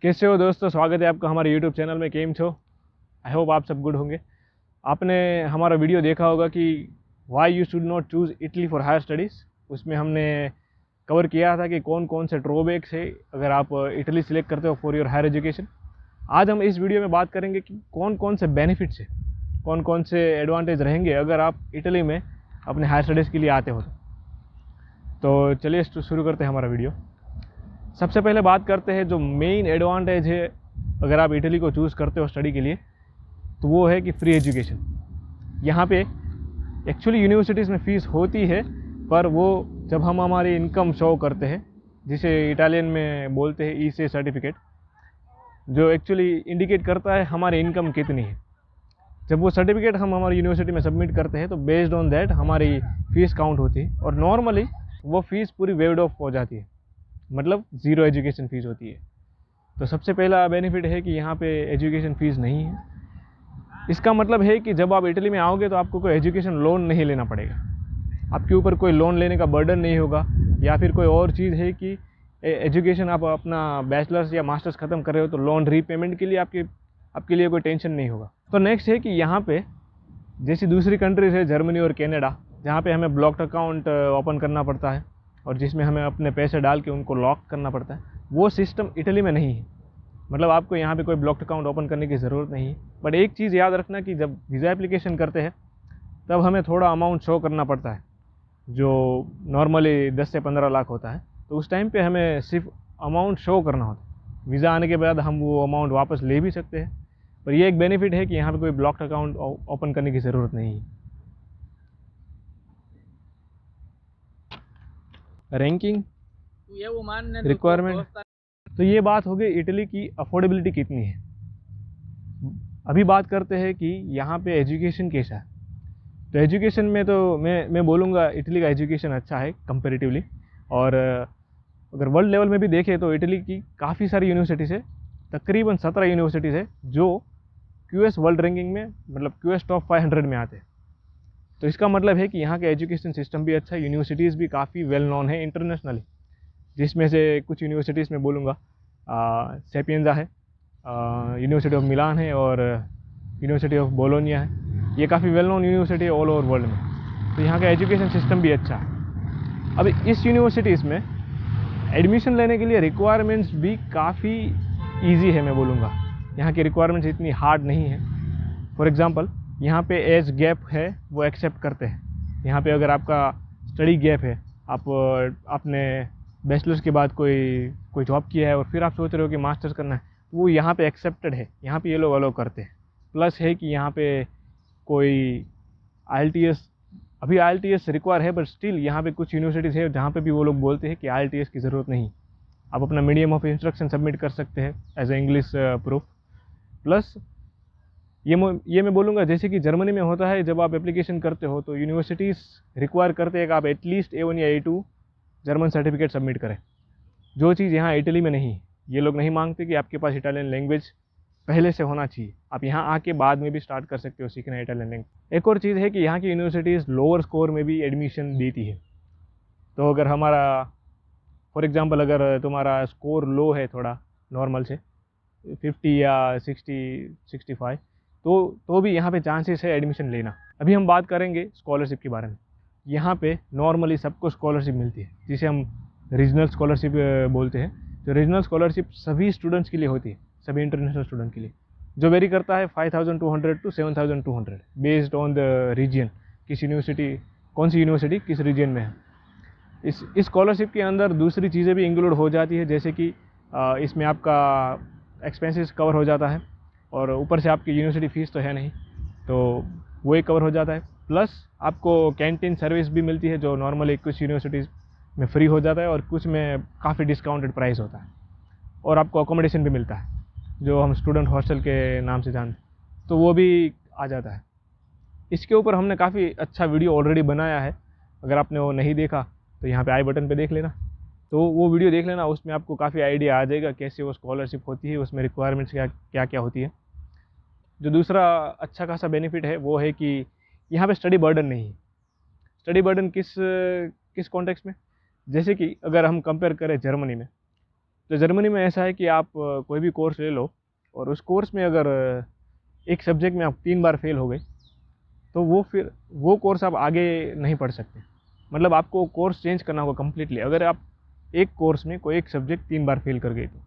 कैसे हो दोस्तों, स्वागत है आपका हमारे YouTube चैनल में। केम छो। आई होप आप सब गुड होंगे। आपने हमारा वीडियो देखा होगा कि why you should not choose Italy for higher studies. उसमें हमने कवर किया था कि कौन कौन से ड्रॉबैक्स है अगर आप इटली सिलेक्ट करते हो फॉर योर हायर एजुकेशन। आज हम इस वीडियो में बात करेंगे कि कौन कौन से बेनिफिट्स है, कौन कौन से एडवांटेज रहेंगे अगर आप इटली में अपने हायर स्टडीज़ के लिए आते हो। तो चलिए शुरू करते हैं हमारा वीडियो। सबसे पहले बात करते हैं जो मेन एडवांटेज है अगर आप इटली को चूज़ करते हो स्टडी के लिए, तो वो है कि फ्री एजुकेशन। यहाँ पे एक्चुअली यूनिवर्सिटीज़ में फ़ीस होती है, पर वो जब हम हमारी इनकम शो करते हैं, जिसे इटालियन में बोलते हैं ईसे सर्टिफिकेट, जो एक्चुअली इंडिकेट करता है हमारी इनकम कितनी है, जब वो सर्टिफिकेट हम हमारी यूनिवर्सिटी में सबमिट करते हैं तो बेस्ड ऑन दैट हमारी फ़ीस काउंट होती है। और नॉर्मली वो फ़ीस पूरी वेव्ड ऑफ हो जाती है, मतलब ज़ीरो एजुकेशन फ़ीस होती है। तो सबसे पहला बेनिफिट है कि यहाँ पे एजुकेशन फ़ीस नहीं है। इसका मतलब है कि जब आप इटली में आओगे तो आपको कोई एजुकेशन लोन नहीं लेना पड़ेगा, आपके ऊपर कोई लोन लेने का बर्डन नहीं होगा। या फिर कोई और चीज़ है कि एजुकेशन आप अपना बैचलर्स या मास्टर्स ख़त्म कर रहे हो तो लोन रीपेमेंट के लिए आपके लिए कोई टेंशन नहीं होगा। तो नेक्स्ट है कि यहाँ पे जैसी दूसरी कंट्रीज़ है, जर्मनी और कनाडा, जहाँ पे हमें ब्लॉक्ड अकाउंट ओपन करना पड़ता है और जिसमें हमें अपने पैसे डाल के उनको लॉक करना पड़ता है, वो सिस्टम इटली में नहीं है। मतलब आपको यहाँ पे कोई ब्लॉक्ड अकाउंट ओपन करने की ज़रूरत नहीं है। बट एक चीज़ याद रखना कि जब वीज़ा एप्लीकेशन करते हैं तब हमें थोड़ा अमाउंट शो करना पड़ता है, जो नॉर्मली 10 से 15 लाख होता है। तो उस टाइम पे हमें सिर्फ अमाउंट शो करना होता है। वीज़ा आने के बाद हम वो अमाउंट वापस ले भी सकते हैं, पर ये एक बेनिफिट है कि यहाँ पे कोई ब्लॉक्ड अकाउंट ओपन करने की ज़रूरत नहीं है। रैंकिंग रिक्वायरमेंट, तो ये बात हो गई इटली की अफोर्डेबिलिटी कितनी है। अभी बात करते हैं कि यहाँ पे एजुकेशन कैसा है। तो एजुकेशन में तो मैं बोलूँगा इटली का एजुकेशन अच्छा है कंपैरेटिवली। और अगर वर्ल्ड लेवल में भी देखें तो इटली की काफ़ी सारी यूनिवर्सिटीज़ है, तकरीबन 17 यूनिवर्सिटीज़ है जो क्यूएस वर्ल्ड रैंकिंग में, मतलब क्यूएस टॉप 500 में आते हैं। तो इसका मतलब है कि यहाँ का एजुकेशन सिस्टम भी अच्छा है, यूनिवर्सिटीज़ भी काफ़ी वेल नोन है इंटरनेशनली। जिसमें से कुछ यूनिवर्सिटीज़ में बोलूँगा सेपिएंजा है, यूनिवर्सिटी ऑफ मिलान है और यूनिवर्सिटी ऑफ बोलोनिया है। ये काफ़ी वेल नोन यूनिवर्सिटी है ऑल ओवर वर्ल्ड में। तो यहाँ का एजुकेशन सिस्टम भी अच्छा है। अब इस यूनिवर्सिटीज़ में एडमिशन लेने के लिए रिक्वायरमेंट्स भी काफ़ी ईजी है। मैं बोलूँगा यहाँ की रिक्वायरमेंट्स इतनी हार्ड नहीं है। फॉर एग्ज़ाम्पल यहाँ पे एज गैप है वो एक्सेप्ट करते हैं। यहाँ पे अगर आपका स्टडी गैप है, आपने बैचलर्स के बाद कोई जॉब किया है और फिर आप सोच रहे हो कि मास्टर्स करना है, तो वो यहाँ पे एक्सेप्टेड है, यहाँ पे ये लोग अलाउ करते हैं। प्लस है कि यहाँ पे कोई IELTS, अभी IELTS रिक्वायर है, बट स्टिल यहाँ पे कुछ यूनिवर्सिटीज़ है जहाँ पे भी वो लोग बोलते हैं कि IELTS की ज़रूरत नहीं, आप अपना मीडियम ऑफ इंस्ट्रक्शन सबमिट कर सकते हैं as a English proof. Plus ये मैं बोलूँगा जैसे कि जर्मनी में होता है, जब आप एप्लीकेशन करते हो तो यूनिवर्सिटीज़ रिक्वायर करते हैं कि आप एटलीस्ट A1 या A2 जर्मन सर्टिफिकेट सबमिट करें, जो चीज़ यहाँ इटली में नहीं है। ये लोग नहीं मांगते कि आपके पास इटालियन लैंग्वेज पहले से होना चाहिए, आप यहाँ आके बाद में भी स्टार्ट कर सकते हो सीखना इटालियन लैंग्वेज। एक और चीज़ है कि यहाँ की यूनिवर्सिटीज़ लोअर स्कोर में भी एडमिशन देती है। तो अगर हमारा फॉर एग्ज़ाम्पल अगर तुम्हारा स्कोर लो है थोड़ा नॉर्मल से 50 या 60-65, तो भी यहाँ पे चांसेस है एडमिशन लेना। अभी हम बात करेंगे स्कॉलरशिप के बारे में। यहाँ पे नॉर्मली सबको स्कॉलरशिप मिलती है, जिसे हम रीजनल स्कॉलरशिप बोलते हैं। जो रीजनल स्कॉलरशिप सभी स्टूडेंट्स के लिए होती है, सभी इंटरनेशनल स्टूडेंट के लिए, जो वेरी करता है 5200 to 7200 based on the region, किस यूनिवर्सिटी, कौन सी यूनिवर्सिटी किस रीजन में है। इस स्कॉलरशिप के अंदर दूसरी चीज़ें भी इंक्लूड हो जाती है, जैसे कि इसमें आपका एक्सपेंसेस कवर हो जाता है और ऊपर से आपकी यूनिवर्सिटी फ़ीस तो है नहीं, तो वो ही कवर हो जाता है। प्लस आपको कैंटीन सर्विस भी मिलती है, जो नॉर्मली कुछ यूनिवर्सिटीज़ में फ्री हो जाता है और कुछ में काफ़ी डिस्काउंटेड प्राइस होता है। और आपको अकोमोडेशन भी मिलता है, जो हम स्टूडेंट हॉस्टल के नाम से जानते हैं, तो वो भी आ जाता है। इसके ऊपर हमने काफ़ी अच्छा वीडियो ऑलरेडी बनाया है, अगर आपने वो नहीं देखा तो यहाँ पे आई बटन पे देख लेना, तो वो वीडियो देख लेना। उसमें आपको काफ़ी आइडिया आ जाएगा कैसे वो स्कॉलरशिप होती है, उसमें रिक्वायरमेंट्स क्या क्या होती है। जो दूसरा अच्छा खासा बेनिफिट है वो है कि यहाँ पे स्टडी बर्डन नहीं है। स्टडी बर्डन किस कॉन्टेक्स्ट में, जैसे कि अगर हम कंपेयर करें जर्मनी में, तो जर्मनी में ऐसा है कि आप कोई भी कोर्स ले लो और उस कोर्स में अगर एक सब्जेक्ट में आप 3 बार फेल हो गए तो वो कोर्स आप आगे नहीं पढ़ सकते। मतलब आपको कोर्स चेंज करना होगा कम्प्लीटली, अगर आप एक कोर्स में कोई एक सब्जेक्ट 3 बार फेल कर गए तो।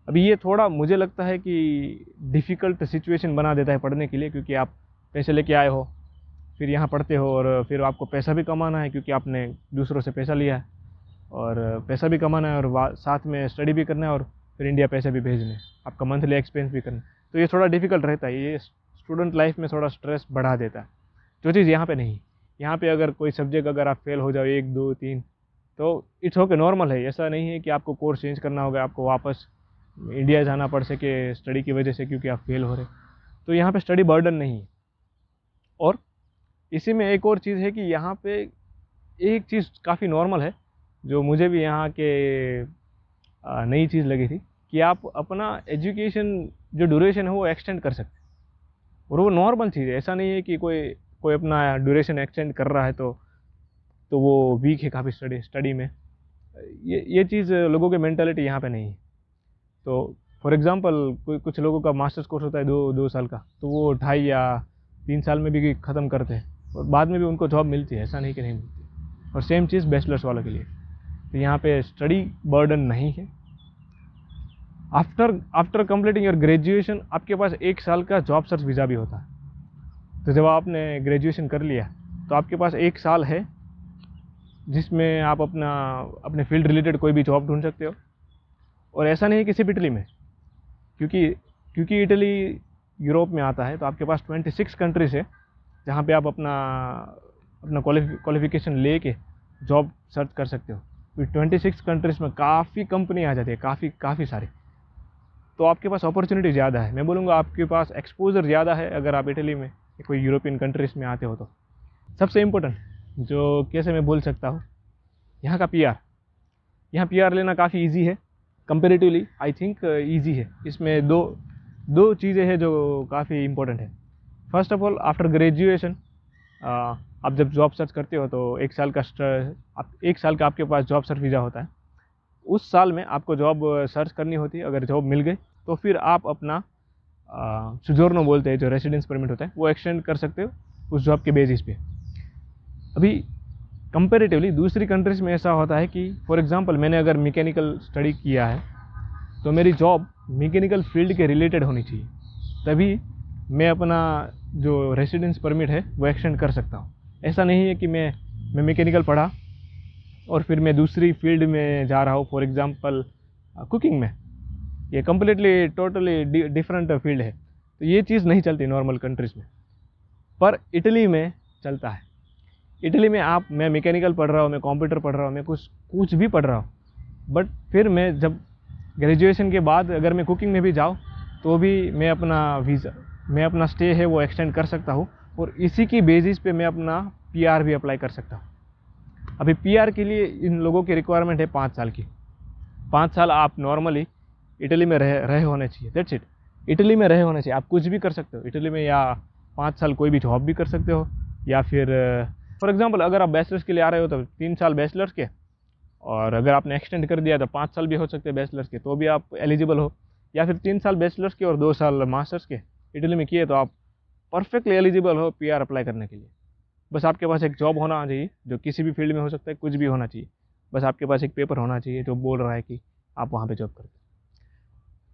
अभी ये थोड़ा मुझे लगता है कि डिफ़िकल्ट सिचुएशन बना देता है पढ़ने के लिए, क्योंकि आप पैसे लेके आए हो, फिर यहाँ पढ़ते हो और फिर आपको पैसा भी कमाना है क्योंकि आपने दूसरों से पैसा लिया है, और पैसा भी कमाना है और साथ में स्टडी भी करना है और फिर इंडिया पैसे भी भेजने हैं, आपका मंथली एक्सपेंस भी करना है। तो ये थोड़ा डिफ़िकल्ट रहता है, ये स्टूडेंट लाइफ में थोड़ा स्ट्रेस बढ़ा देता है, जो चीज़ यहाँ पे नहीं। यहाँ पे अगर कोई सब्जेक्ट अगर आप फेल हो जाओ 1, 2, 3 तो इट्स ओके, नॉर्मल है। ऐसा नहीं है कि आपको कोर्स चेंज करना होगा, आपको वापस इंडिया जाना पड़ सके स्टडी की वजह से क्योंकि आप फेल हो रहे। तो यहाँ पे स्टडी बर्डन नहीं है। और इसी में एक और चीज़ है कि यहाँ पे एक चीज़ काफ़ी नॉर्मल है, जो मुझे भी यहाँ के नई चीज़ लगी थी, कि आप अपना एजुकेशन जो ड्यूरेशन है वो एक्सटेंड कर सकते हैं, और वो नॉर्मल चीज़ है। ऐसा नहीं है कि कोई अपना ड्यूरेशन एक्सटेंड कर रहा है तो वो वीक है काफ़ी स्टडी में। ये चीज़ लोगों की मेंटालिटी यहाँ पे नहीं है। तो फॉर एग्ज़ाम्पल कुछ लोगों का मास्टर्स कोर्स होता है 2 साल का, तो वो 2.5 या 3 साल में भी ख़त्म करते हैं और बाद में भी उनको जॉब मिलती है, ऐसा नहीं कि नहीं मिलती। और सेम चीज़ बैचलर्स वालों के लिए। तो यहाँ पे स्टडी बर्डन नहीं है। आफ्टर कंप्लीटिंग योर ग्रेजुएशन आपके पास 1 साल का जॉब सर्च वीज़ा भी होता है। तो जब आपने ग्रेजुएशन कर लिया तो आपके पास 1 साल है जिसमें आप अपने फील्ड रिलेटेड कोई भी जॉब ढूंढ सकते हो। और ऐसा नहीं है कि सिर्फ इटली में, क्योंकि इटली यूरोप में आता है, तो आपके पास 26 कंट्रीज़ है जहाँ पे आप अपना क्वालिफिकेशन लेके जॉब सर्च कर सकते हो। तो 26 कंट्रीज़ में काफ़ी कंपनी आ जाती है, काफ़ी सारी। तो आपके पास अपॉर्चुनिटी ज़्यादा है। मैं बोलूँगा आपके पास एक्सपोजर ज़्यादा है अगर आप इटली में कोई यूरोपियन कंट्रीज़ में आते हो तो। सबसे इम्पोर्टेंट जो कैसे मैं बोल सकता हूँ, यहाँ का PR। यहाँ PR लेना काफ़ी ईजी है, कंपेरेटिवली आई थिंक ईजी है। इसमें दो चीज़ें हैं जो काफ़ी इम्पोर्टेंट है। First of all, after graduation आप जब जॉब सर्च करते हो तो 1 साल का आपके पास जॉब सर्च वीज़ा होता है। उस साल में आपको जॉब सर्च करनी होती है। अगर जॉब मिल गई तो फिर आप अपना सुजोर्नो बोलते हैं, जो रेसिडेंस परमिट होता है, वो एक्सटेंड कर सकते हो उस जॉब के बेसिस पे। अभी कंपेरेटिवली दूसरी कंट्रीज़ में ऐसा होता है कि फॉर एग्जांपल मैंने अगर मैकेनिकल स्टडी किया है तो मेरी जॉब मैकेनिकल फील्ड के रिलेटेड होनी चाहिए, तभी मैं अपना जो रेसिडेंस परमिट है वो एक्सटेंड कर सकता हूँ। ऐसा नहीं है कि मैं मैकेनिकल पढ़ा और फिर मैं दूसरी फील्ड में जा रहा हूँ, फॉर एग्जांपल कुकिंग में। ये कम्प्लीटली टोटली डिफरेंट फील्ड है। तो ये चीज़ नहीं चलती नॉर्मल कंट्रीज़ में, पर इटली में चलता है। इटली में मैं मैकेनिकल पढ़ रहा हूँ, मैं कंप्यूटर पढ़ रहा हूँ, मैं कुछ भी पढ़ रहा हूँ, बट फिर मैं जब ग्रेजुएशन के बाद अगर मैं कुकिंग में भी जाऊँ तो भी मैं अपना स्टे है वो एक्सटेंड कर सकता हूँ, और इसी की बेसिस पे मैं अपना PR भी अप्लाई कर सकता हूँ। अभी PR के लिए इन लोगों की रिक्वायरमेंट है 5 साल की। 5 साल आप नॉर्मली इटली में रहे होने चाहिए, दैट्स इट। इटली में रहे होने चाहिए, आप कुछ भी कर सकते हो इटली में, या 5 साल कोई भी जॉब भी कर सकते हो, या फिर फॉर एग्जांपल अगर आप बैचलर्स के लिए आ रहे हो तो 3 साल बैचलर्स के, और अगर आपने एक्सटेंड कर दिया तो 5 साल भी हो सकते हैं बैचलर्स के, तो भी आप एलिजिबल हो। या फिर 3 साल बैचलर्स के और 2 साल मास्टर्स के इटली में किए तो आप परफेक्टली एलिजिबल हो PR अप्लाई करने के लिए। बस आपके पास एक जॉब होना चाहिए, जो किसी भी फील्ड में हो सकता है, कुछ भी होना चाहिए। बस आपके पास एक पेपर होना चाहिए जो बोल रहा है कि आप वहाँ पे जॉब करते हैं।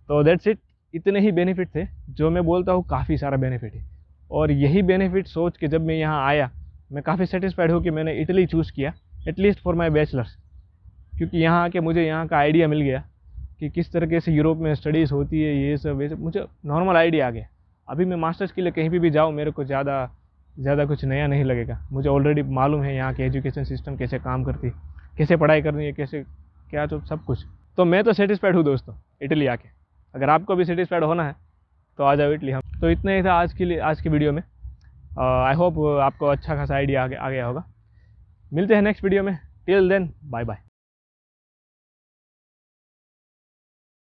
तो दैट्स इट। इतने ही बेनिफिट थे, जो मैं बोलता हूँ काफ़ी सारा बेनिफिट है। और यही बेनिफिट सोच के जब मैं यहाँ आया, मैं काफ़ी सेटिस्फाइड हूँ कि मैंने इटली चूज़ किया, एटलीस्ट फॉर माई बैचलर्स। क्योंकि यहाँ आके मुझे यहाँ का आइडिया मिल गया कि किस तरीके से यूरोप में स्टडीज़ होती है, ये सब मुझे नॉर्मल आइडिया आ गया। अभी मैं मास्टर्स के लिए कहीं भी जाऊँ, मेरे को ज़्यादा कुछ नया नहीं लगेगा। मुझे ऑलरेडी मालूम है यहाँ के एजुकेशन सिस्टम कैसे काम करती, कैसे पढ़ाई करनी है, कैसे क्या तो सब कुछ। तो मैं तो सेटिस्फाइड हूँ दोस्तों इटली आके। अगर आपको भी सेटिस्फाइड होना है तो आ जाओ इटली। हम तो इतना ही था आज की वीडियो में। आई होप आपको अच्छा खासा आइडिया आ गया होगा। मिलते हैं नेक्स्ट वीडियो में। Till then, bye bye.